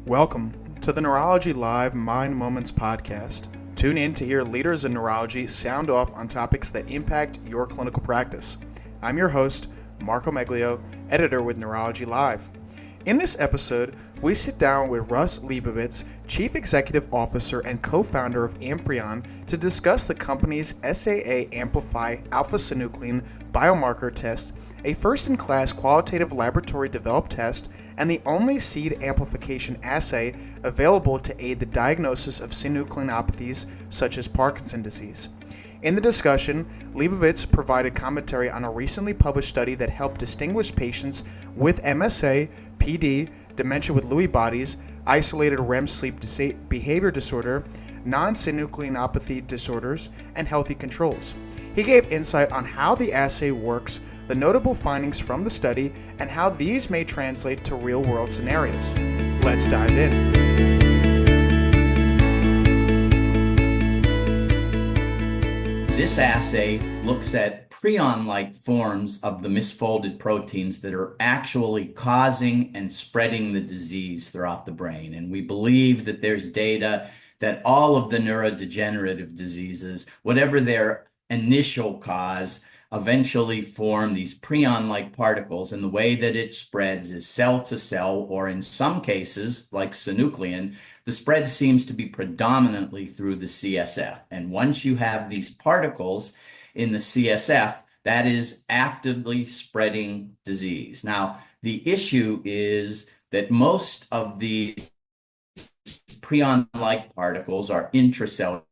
Welcome to the Neurology Live Mind Moments podcast. Tune in to hear leaders in neurology sound off on topics that impact your clinical practice. I'm your host, Marco Meglio, editor with Neurology Live. In this episode, we sit down with Russ Lebovitz, Chief Executive Officer and co-founder of Amprion, to discuss the company's SAAmplify-aSYN Biomarker test, a first-in-class qualitative laboratory-developed test, and the only seed amplification assay available to aid the diagnosis of Synucleinopathies such as Parkinson disease. In the discussion, Lebovitz provided commentary on a recently published study that helped distinguish patients with MSA, PD, dementia with Lewy bodies, isolated REM sleep behavior disorder, non-synucleinopathy disorders, and healthy controls. He gave insight on how the assay works, the notable findings from the study, and how these may translate to real-world scenarios. Let's dive in. This assay looks at prion-like forms of the misfolded proteins that are actually causing and spreading the disease throughout the brain. And we believe that there's data that all of the neurodegenerative diseases, whatever their initial cause, eventually form these prion-like particles, and the way that it spreads is cell to cell, or in some cases, like synuclein, the spread seems to be predominantly through the CSF. And once you have these particles in the CSF, that is actively spreading disease. Now, the issue is that most of these prion-like particles are intracellular.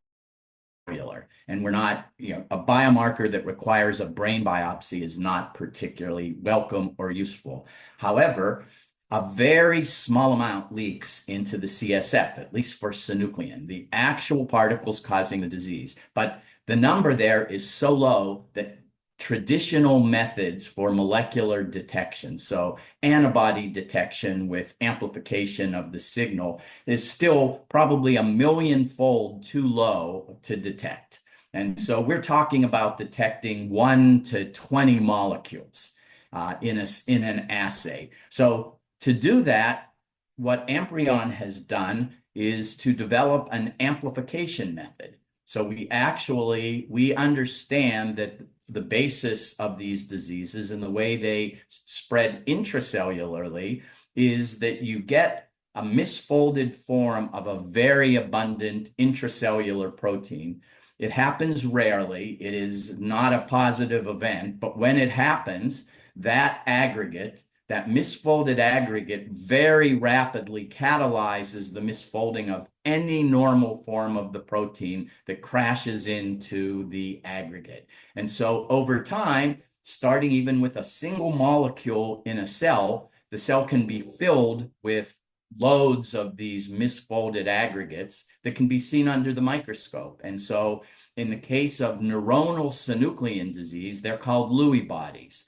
And we're not, a biomarker that requires a brain biopsy is not particularly welcome or useful. However, a very small amount leaks into the CSF, at least for synuclein, the actual particles causing the disease. But the number there is so low that traditional methods for molecular detection, so antibody detection with amplification of the signal, is still probably a millionfold too low to detect. And so we're talking about detecting 1 to 20 molecules in an assay. So to do that, what Amprion has done is to develop an amplification method. So we understand that the basis of these diseases and the way they spread intracellularly is that you get a misfolded form of a very abundant intracellular protein. It happens rarely. It is not a positive event, but when it happens, that aggregate, that misfolded aggregate, very rapidly catalyzes the misfolding of any normal form of the protein that crashes into the aggregate. And so over time, starting even with a single molecule in a cell, the cell can be filled with loads of these misfolded aggregates that can be seen under the microscope. And so in the case of neuronal synuclein disease, they're called Lewy bodies.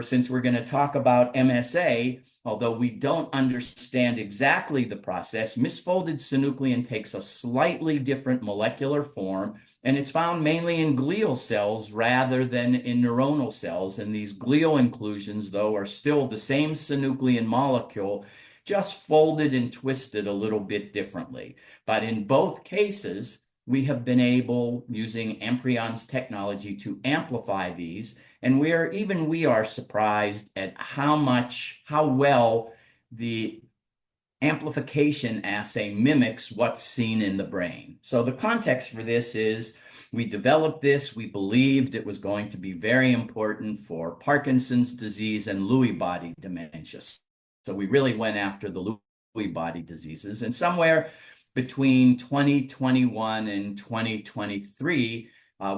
Since we're going to talk about MSA, although we don't understand exactly the process, misfolded synuclein takes a slightly different molecular form, and it's found mainly in glial cells rather than in neuronal cells. And these glial inclusions, though, are still the same synuclein molecule, just folded and twisted a little bit differently. But in both cases, we have been able, using Amprion's technology, to amplify these. And we are surprised at how well the amplification assay mimics what's seen in the brain. So the context for this is we developed this. We believed it was going to be very important for Parkinson's disease and Lewy body dementia. So we really went after the Lewy body diseases. And somewhere between 2021 and 2023,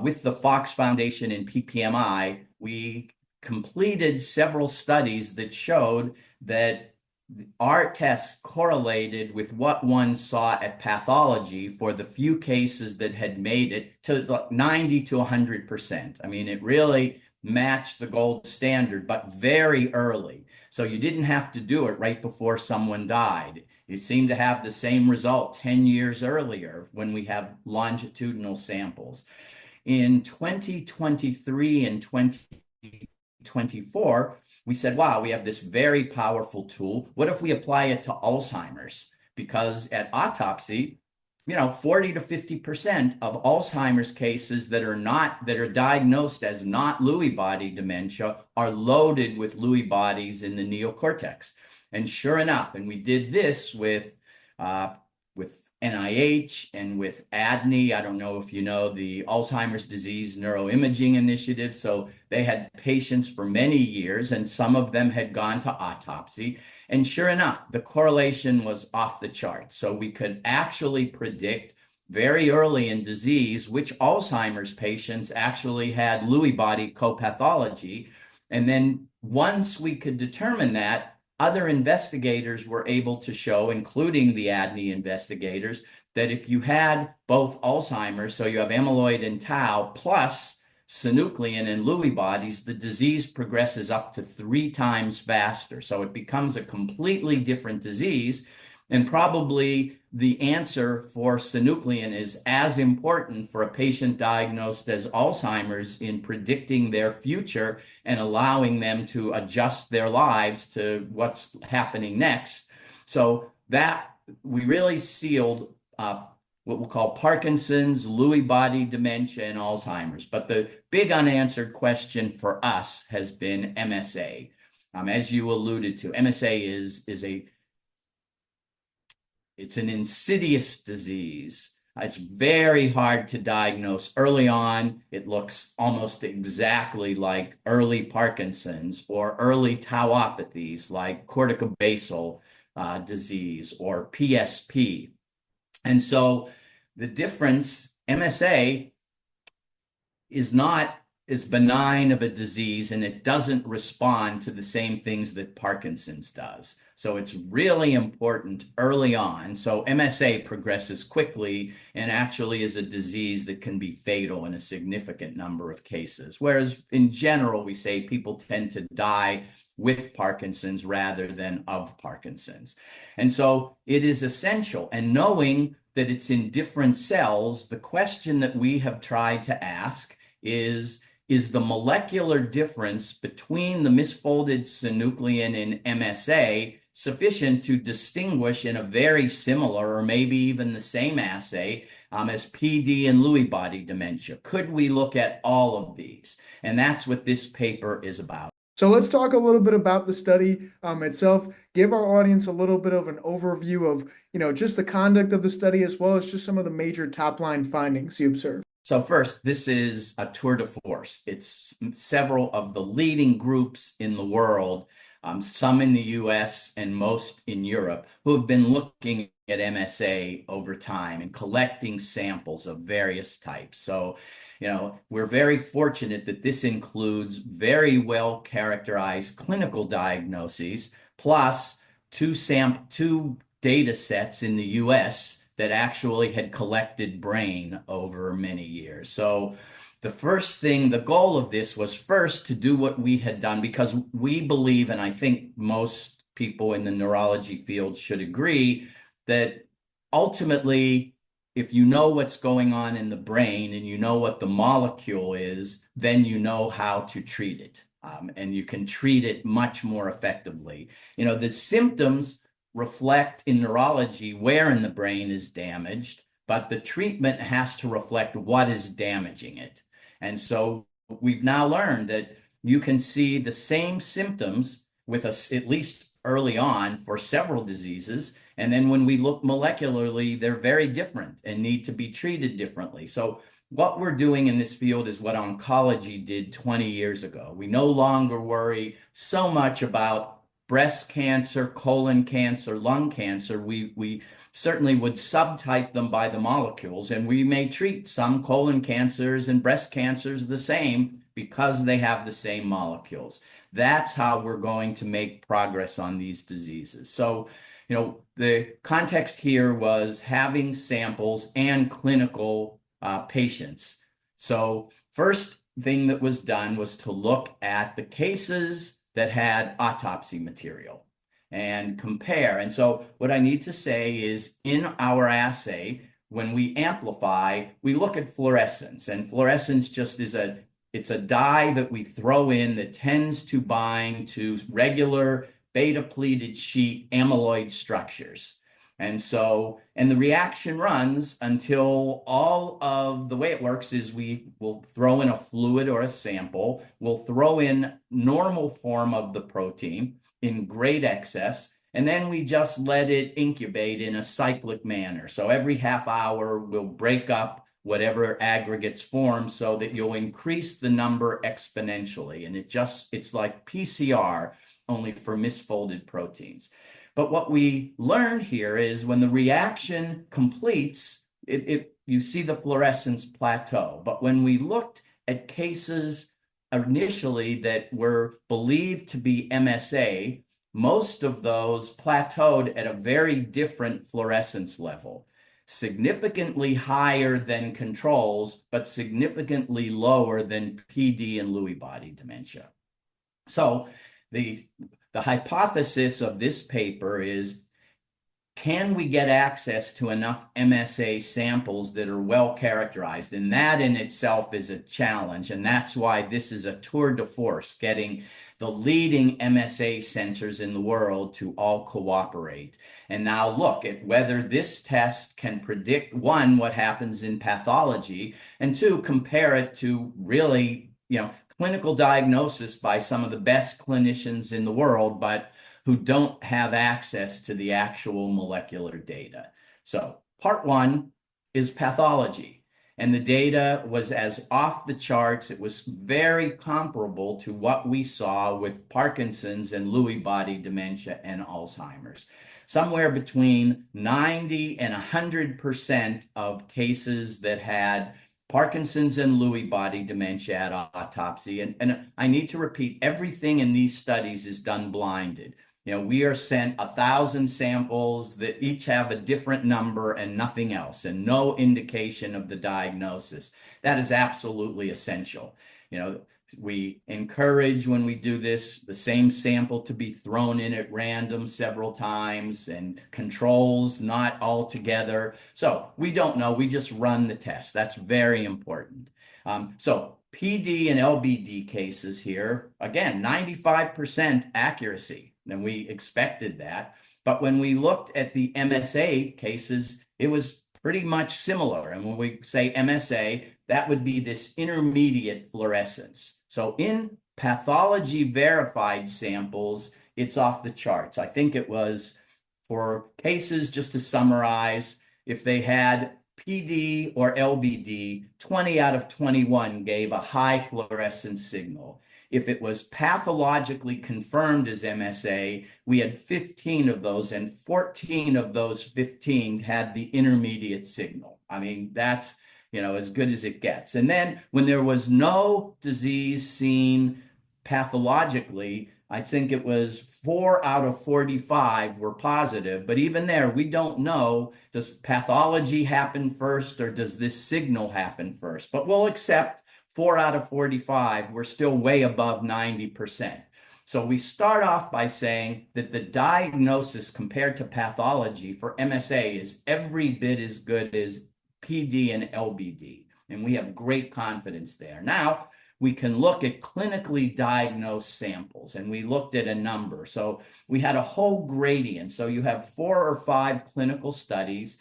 with the Fox Foundation and PPMI, we completed several studies that showed that our tests correlated with what one saw at pathology for the few cases that had made it to 90 to 100%. I mean, it really matched the gold standard, but very early. So you didn't have to do it right before someone died. You seemed to have the same result 10 years earlier when we have longitudinal samples. In 2023 and 2024, we said, wow, we have this very powerful tool. What if we apply it to Alzheimer's? Because at autopsy, 40 to 50% of Alzheimer's cases that are diagnosed as not Lewy body dementia are loaded with Lewy bodies in the neocortex. And sure enough, and we did this with NIH and with ADNI. I don't know if you know the Alzheimer's Disease Neuroimaging Initiative. So they had patients for many years, and some of them had gone to autopsy. And sure enough, the correlation was off the chart. So we could actually predict very early in disease which Alzheimer's patients actually had Lewy body copathology. And then once we could determine that, other investigators were able to show, including the ADNI investigators, that if you had both Alzheimer's, so you have amyloid and tau, plus synuclein and Lewy bodies, the disease progresses up to 3 times faster. So it becomes a completely different disease. And probably the answer for synuclein is as important for a patient diagnosed as Alzheimer's in predicting their future and allowing them to adjust their lives to what's happening next. So that we really sealed what we'll call Parkinson's, Lewy body dementia, and Alzheimer's. But the big unanswered question for us has been MSA. As you alluded to, MSA it's an insidious disease. It's very hard to diagnose early on. It looks almost exactly like early Parkinson's or early tauopathies like corticobasal disease or PSP. And so the difference, MSA is not as benign of a disease, and it doesn't respond to the same things that Parkinson's does. So it's really important early on. So MSA progresses quickly and actually is a disease that can be fatal in a significant number of cases. Whereas in general, we say people tend to die with Parkinson's rather than of Parkinson's. And so it is essential. And knowing that it's in different cells, the question that we have tried to ask is the molecular difference between the misfolded synuclein and MSA sufficient to distinguish in a very similar or maybe even the same assay as PD and Lewy body dementia? Could we look at all of these? And that's what this paper is about. So let's talk a little bit about the study itself. Give our audience a little bit of an overview of, just the conduct of the study as well as just some of the major top-line findings you observed. So first, this is a tour de force. It's several of the leading groups in the world, some in the US and most in Europe, who have been looking at MSA over time and collecting samples of various types. So, we're very fortunate that this includes very well characterized clinical diagnoses, plus two data sets in the US that actually had collected brain over many years. So the goal of this was first to do what we had done, because we believe, and I think most people in the neurology field should agree, that ultimately, if you know what's going on in the brain and you know what the molecule is, then you know how to treat it. And you can treat it much more effectively. The symptoms reflect in neurology where in the brain is damaged, but the treatment has to reflect what is damaging it. And so we've now learned that you can see the same symptoms with us, at least early on, for several diseases. And then when we look molecularly, they're very different and need to be treated differently. So what we're doing in this field is what oncology did 20 years ago. We no longer worry so much about breast cancer, colon cancer, lung cancer. We certainly would subtype them by the molecules, and we may treat some colon cancers and breast cancers the same because they have the same molecules. That's how we're going to make progress on these diseases. So, the context here was having samples and clinical patients. So first thing that was done was to look at the cases that had autopsy material and compare. And so what I need to say is in our assay, when we amplify, we look at fluorescence, and fluorescence just is It's a dye that we throw in that tends to bind to regular beta-pleated sheet amyloid structures. And the reaction runs until the way it works is we will throw in a fluid or a sample, we'll throw in normal form of the protein in great excess, and then we just let it incubate in a cyclic manner. So every half hour, we'll break up whatever aggregates form so that you'll increase the number exponentially. And it's like PCR, only for misfolded proteins. But what we learned here is when the reaction completes, you see the fluorescence plateau. But when we looked at cases initially that were believed to be MSA, most of those plateaued at a very different fluorescence level, significantly higher than controls, but significantly lower than PD and Lewy body dementia. So the hypothesis of this paper is, can we get access to enough MSA samples that are well characterized? And that in itself is a challenge. And that's why this is a tour de force, getting the leading MSA centers in the world to all cooperate. And now look at whether this test can predict, one, what happens in pathology, and two, compare it to really, clinical diagnosis by some of the best clinicians in the world, but who don't have access to the actual molecular data. So part one is pathology. And the data was as off the charts. It was very comparable to what we saw with Parkinson's and Lewy body dementia and Alzheimer's. Somewhere between 90 and 100% of cases that had Parkinson's and Lewy body dementia at autopsy. And I need to repeat, everything in these studies is done blinded. We are sent 1,000 samples that each have a different number and nothing else, and no indication of the diagnosis. That is absolutely essential. We encourage, when we do this, the same sample to be thrown in at random several times, and controls not all together. So we don't know, we just run the test. That's very important. So PD and LBD cases here, again, 95% accuracy. And we expected that. But when we looked at the MSA cases, it was pretty much similar. And when we say MSA, that would be this intermediate fluorescence. So in pathology verified samples, it's off the charts. I think it was, for cases, just to summarize, if they had PD or LBD, 20 out of 21 gave a high fluorescence signal. If it was pathologically confirmed as MSA, we had 15 of those, and 14 of those 15 had the intermediate signal. I mean, that's, as good as it gets. And then when there was no disease seen pathologically, I think it was 4 out of 45 were positive. But even there, we don't know, does pathology happen first or does this signal happen first? But we'll accept 4 out of 45, we're still way above 90%. So we start off by saying that the diagnosis compared to pathology for MSA is every bit as good as PD and LBD. And we have great confidence there. Now, we can look at clinically diagnosed samples, and we looked at a number. So we had a whole gradient. So you have 4 or 5 clinical studies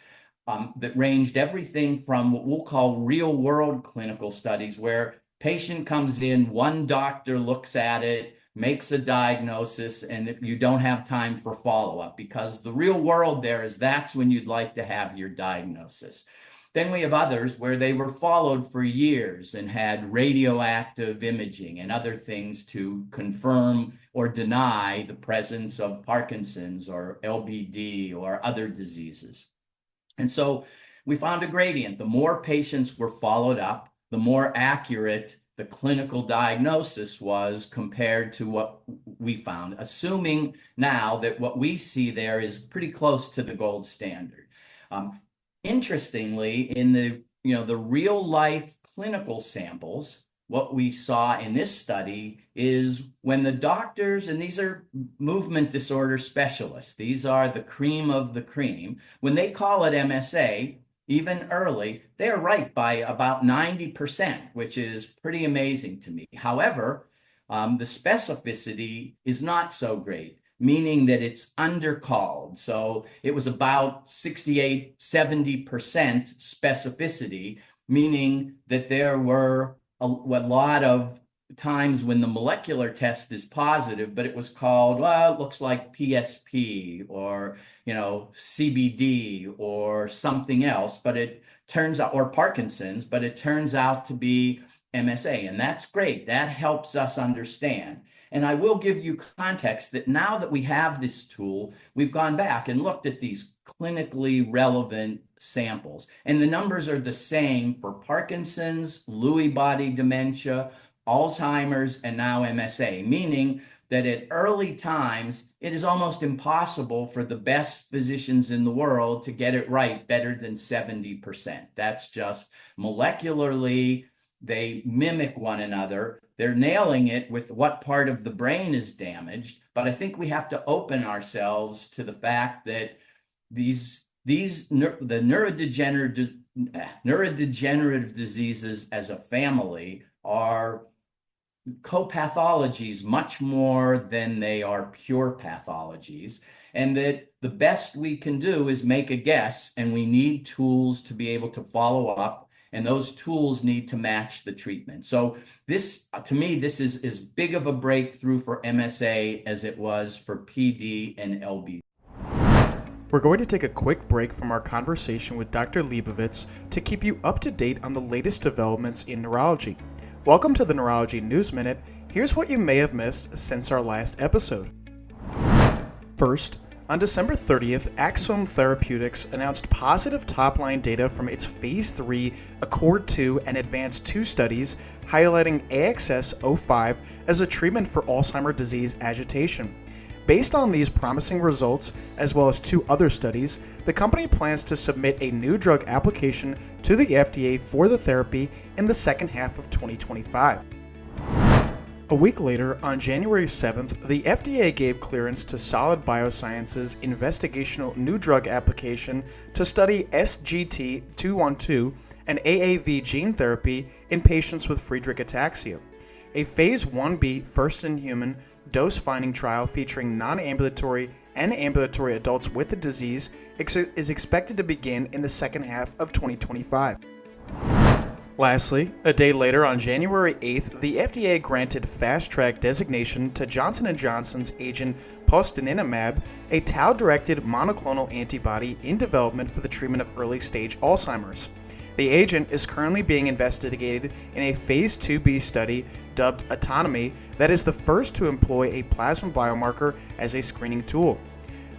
that ranged everything from what we'll call real world clinical studies, where patient comes in, one doctor looks at it, makes a diagnosis, and you don't have time for follow-up, because the real world there is that's when you'd like to have your diagnosis. Then we have others where they were followed for years and had radioactive imaging and other things to confirm or deny the presence of Parkinson's or LBD or other diseases. And so we found a gradient. The more patients were followed up, the more accurate the clinical diagnosis was compared to what we found, assuming now that what we see there is pretty close to the gold standard. Interestingly, in the real life clinical samples, what we saw in this study is when the doctors, and these are movement disorder specialists, these are the cream of the cream, when they call it MSA, even early, they're right by about 90%, which is pretty amazing to me. However, the specificity is not so great, meaning that it's undercalled. So it was about 68, 70% specificity, meaning that there were a lot of times when the molecular test is positive, but it was called, well, it looks like PSP or, CBD or something else, but it turns out, or Parkinson's, but it turns out to be MSA. And that's great. That helps us understand. And I will give you context that now that we have this tool, we've gone back and looked at these clinically relevant samples. And the numbers are the same for Parkinson's, Lewy body dementia, Alzheimer's, and now MSA, meaning that at early times, it is almost impossible for the best physicians in the world to get it right better than 70%. That's just molecularly, they mimic one another. They're nailing it with what part of the brain is damaged. But I think we have to open ourselves to the fact that the neurodegenerative diseases as a family are co-pathologies much more than they are pure pathologies, and that the best we can do is make a guess, and we need tools to be able to follow up, and those tools need to match the treatment. So this, to me, this is as big of a breakthrough for MSA as it was for PD and LBD. We're going to take a quick break from our conversation with Dr. Lebovitz to keep you up to date on the latest developments in neurology. Welcome to the Neurology News Minute. Here's what you may have missed since our last episode. First, on December 30th, Axsome Therapeutics announced positive top-line data from its Phase 3 ACCORD-2 and ADVANCE-2 studies highlighting AXS-05 as a treatment for Alzheimer's disease agitation. Based on these promising results, as well as 2 other studies, the company plans to submit a new drug application to the FDA for the therapy in the second half of 2025. A week later, on January 7th, the FDA gave clearance to Solid Biosciences' investigational new drug application to study SGT-212, an AAV gene therapy in patients with Friedreich ataxia. A Phase 1b first-in-human dose-finding trial featuring non-ambulatory and ambulatory adults with the disease is expected to begin in the second half of 2025. Lastly, a day later on January 8th, the FDA granted Fast Track designation to Johnson & Johnson's agent posdinemab, a tau-directed monoclonal antibody in development for the treatment of early-stage Alzheimer's. The agent is currently being investigated in a Phase 2b study dubbed Autonomy that is the first to employ a plasma biomarker as a screening tool.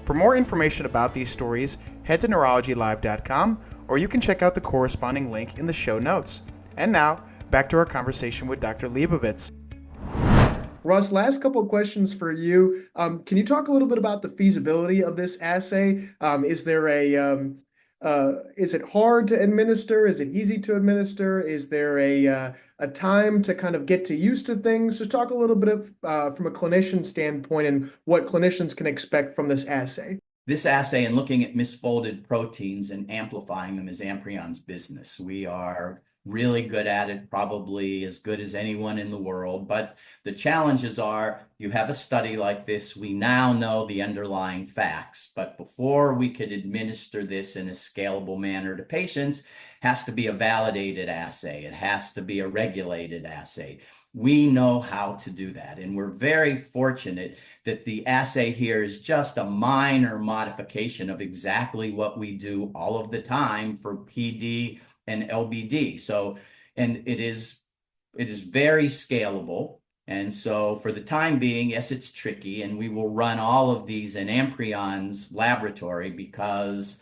For more information about these stories, head to neurologylive.com, or you can check out the corresponding link in the show notes. And now, back to our conversation with Dr. Lebovitz. Russ, last couple of questions for you. Can you talk a little bit about the feasibility of this assay? Is it hard to administer? Is it easy to administer? Is there a time to kind of get to used to things? Just talk a little bit of from a clinician standpoint and what clinicians can expect from this assay. This assay and looking at misfolded proteins and amplifying them is Amprion's business. We are really good at it, probably as good as anyone in the world. But the challenges are, you have a study like this, we now know the underlying facts. But before we could administer this in a scalable manner to patients, it has to be a validated assay. It has to be a regulated assay. We know how to do that. And we're very fortunate that the assay here is just a minor modification of exactly what we do all of the time for PD and LBD. So, and it is very scalable. And so for the time being, yes, it's tricky, and we will run all of these in Amprion's laboratory because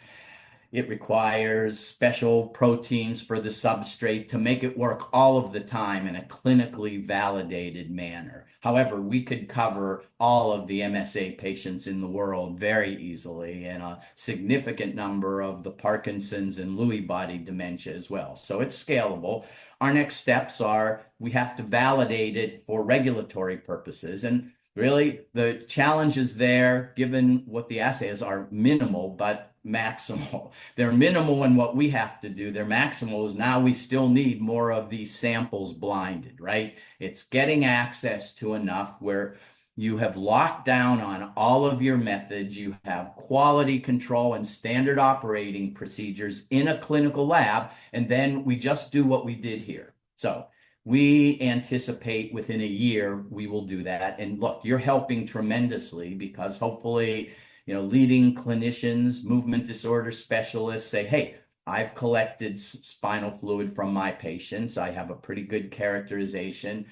it requires special proteins for the substrate to make it work all of the time in a clinically validated manner. However, we could cover all of the MSA patients in the world very easily, and a significant number of the Parkinson's and Lewy body dementia as well. So it's scalable. Our next steps are we have to validate it for regulatory purposes. And really, the challenges there, given what the assay is, are minimal, but maximal. They're minimal in what we have to do. They're maximal is now we still need more of these samples blinded, right? It's getting access to enough where you have locked down on all of your methods. You have quality control and standard operating procedures in a clinical lab. And then we just do what we did here. So we anticipate within a year, we will do that. And look, you're helping tremendously because hopefully, leading clinicians, movement disorder specialists say, hey, I've collected spinal fluid from my patients. I have a pretty good characterization.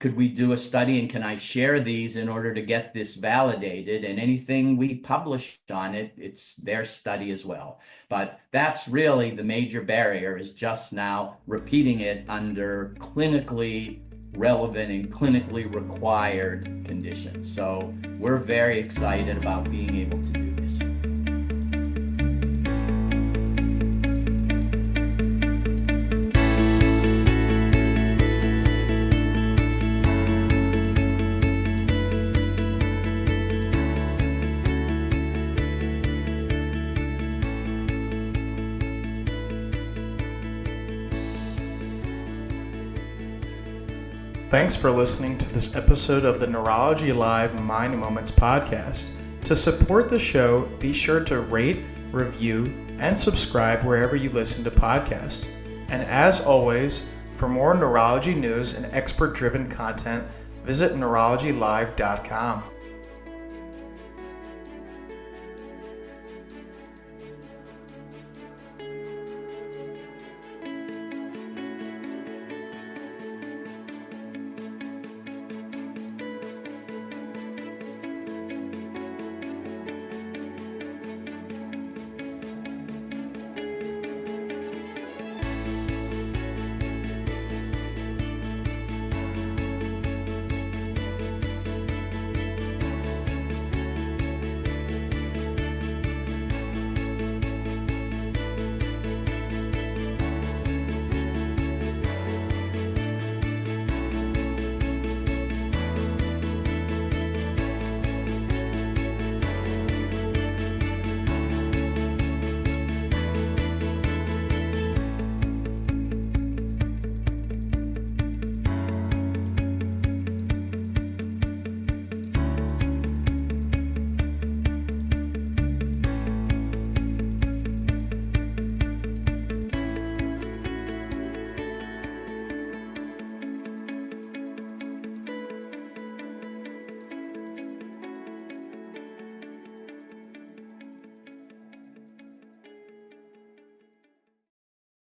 Could we do a study and can I share these in order to get this validated? And anything we publish on it, it's their study as well. But that's really the major barrier, is just now repeating it under clinically relevant and clinically required conditions. So we're very excited about being able to do this. Thanks for listening to this episode of the Neurology Live Mind Moments podcast. To support the show, be sure to rate, review, and subscribe wherever you listen to podcasts. And as always, for more neurology news and expert-driven content, visit neurologylive.com.